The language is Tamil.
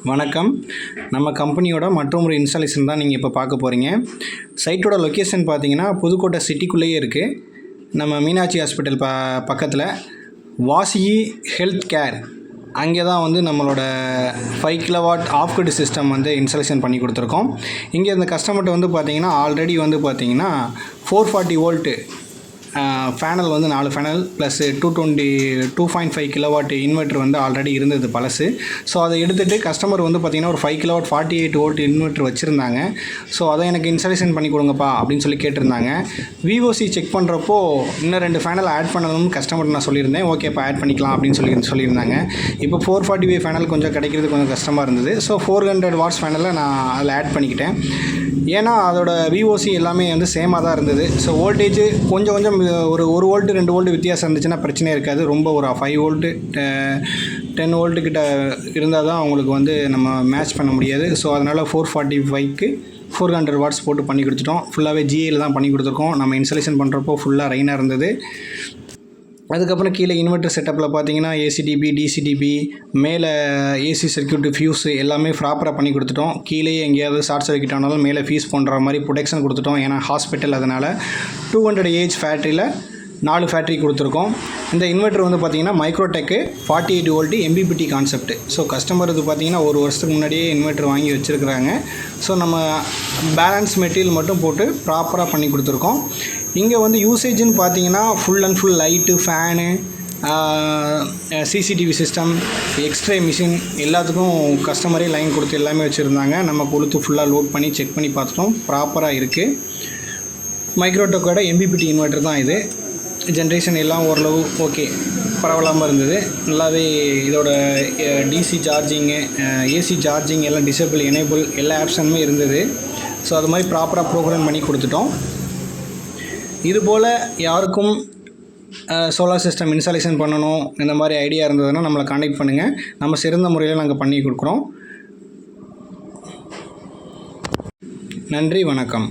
வணக்கம். நம்ம கம்பெனியோட மற்றொரு இன்ஸ்டாலேஷன் தான் நீங்கள் இப்போ பார்க்க போகிறீங்க. சைட்டோட லொக்கேஷன் பார்த்தீங்கன்னா புதுக்கோட்டை சிட்டிக்குள்ளேயே இருக்குது. நம்ம மீனாட்சி ஹாஸ்பிட்டல் பக்கத்தில் வாசியி ஹெல்த் கேர் அங்கே தான் வந்து நம்மளோட 5 கிலோவாட் ஆஃப் கிரிட் சிஸ்டம் வந்து இன்ஸ்டாலேஷன் பண்ணி கொடுத்துருக்கோம். இங்கே இந்த கஸ்டமர்கிட்ட வந்து பார்த்தீங்கன்னா ஆல்ரெடி வந்து பார்த்தீங்கன்னா 440 வோல்ட்டு ஃபேனல் வந்து 4 ஃபேனல் ப்ளஸ் 2.5 கிலோவாட் இன்வெர்ட்டர் வந்து ஆல்ரெடி இருந்தது பழசு. ஸோ அதை எடுத்துகிட்டு கஸ்டமர் வந்து பார்த்திங்கன்னா ஒரு 5 கிலோவாட் 48 வோல்ட் இன்வெர்ட்டர் வச்சுருந்தாங்க. ஸோ அதை எனக்கு இன்ஸ்டாலேஷன் பண்ணி கொடுங்கப்பா அப்படின்னு சொல்லி கேட்டிருந்தாங்க. விஓசி செக் பண்ணுறப்போ இன்னும் 2 ஃபேனல் ஆட் பண்ணணும்னு கஸ்டமர் நான் சொல்லியிருந்தேன். ஓகேப்பா ஆட் பண்ணிக்கலாம் அப்படின்னு சொல்லியிருந்தாங்க. இப்போ 440 ஃபேனல் கொஞ்சம் கிடைக்கிறது கொஞ்சம் கஷ்டமாக இருந்தது. ஸோ 400 வாட்ஸ் ஃபேனலை நான் அதில் ஆட் பண்ணிக்கிட்டேன். ஏன்னா அதோட விஓசி எல்லாமே வந்து சேமாக தான் இருந்தது. ஸோ வோல்டேஜ் கொஞ்சம் ஒரு 1 வோல்ட்டு 2 வோல்ட்டு வித்தியாசம் இருந்துச்சுன்னா பிரச்சனையே இருக்காது. ரொம்ப ஒரு 5 வோல்ட்டு 10 வோல்ட்டு கிட்ட இருந்தால் தான் அவங்களுக்கு வந்து நம்ம மேட்ச் பண்ண முடியாது. ஸோ அதனால் 445க்கு 400 வாட்ஸ் போட்டு பண்ணி கொடுத்துட்டோம். ஃபுல்லாகவே ஜிஏயில் தான் பண்ணி கொடுத்துருக்கோம். நம்ம இன்ஸ்டாலேஷன் பண்ணுறப்போ ஃபுல்லாக ரெயினாக இருந்தது. அதுக்கப்புறம் கீழே இன்வெர்ட்டர் செட்டப்பில் பார்த்தீங்கன்னா ஏசிடிபி டிசிடிபி மேலே ஏசி சர்க்யூட் ஃபியூஸ் எல்லாமே ப்ராப்பராக பண்ணி கொடுத்துட்டோம். கீழே எங்கேயாவது ஷார்ட் சர்க்யூட் ஆனாலும் மேலே ஃபீஸ் பண்ணுற மாதிரி ப்ரொடெக்ஷன் கொடுத்துட்டோம். ஏன்னா ஹாஸ்பிட்டல் அதனால் 200 ஏஹெச் ஃபேக்ட்ரியில் 4 ஃபேக்ட்ரி கொடுத்துருக்கோம். இந்த இன்வெர்ட்டர் வந்து பார்த்திங்கன்னா மைக்ரோடெக்கு 48 volt MPPT concept. So customer இது பார்த்திங்கன்னா ஒரு வருஷத்துக்கு முன்னாடியே இன்வெர்ட்டர் வாங்கி வச்சுருக்குறாங்க. ஸோ நம்ம பேலன்ஸ் மெட்டீரியல் மட்டும் போட்டு ப்ராப்பராக பண்ணி கொடுத்துருக்கோம். இங்கே வந்து யூசேஜ்னு பார்த்தீங்கன்னா full and full light fan CCTV system x-ray machine எல்லாத்துக்கும் கஸ்டமரே லைன் கொடுத்து எல்லாமே வச்சுருந்தாங்க. நம்ம கொடுத்து ஃபுல்லாக லோட் பண்ணி செக் பண்ணி பார்த்துட்டோம். ப்ராப்பராக இருக்குது. மைக்ரோடெக்கோட MPPT இன்வெர்ட்டர் தான் இது. ஜென்ரேஷன் எல்லாம் ஓரளவு ஓகே பரவலாமல் இருந்தது. நல்லாவே இதோட டிசி சார்ஜிங்கு ஏசி சார்ஜிங் எல்லாம் டிசேபிள் எனேபிள் எல்லா ஆப்ஷனுமே இருந்தது. ஸோ அது மாதிரி ப்ராப்பராக ப்ரோக்ராம் பண்ணி கொடுத்துட்டோம். இதுபோல் யாருக்கும் சோலார் சிஸ்டம் இன்ஸ்டாலேஷன் பண்ணணும் இந்த மாதிரி ஐடியா இருந்ததுன்னா நம்மளை காண்டாக்ட் பண்ணுங்கள். நம்ம சிறந்த முறையில் நாங்கள் பண்ணி கொடுக்குறோம். நன்றி, வணக்கம்.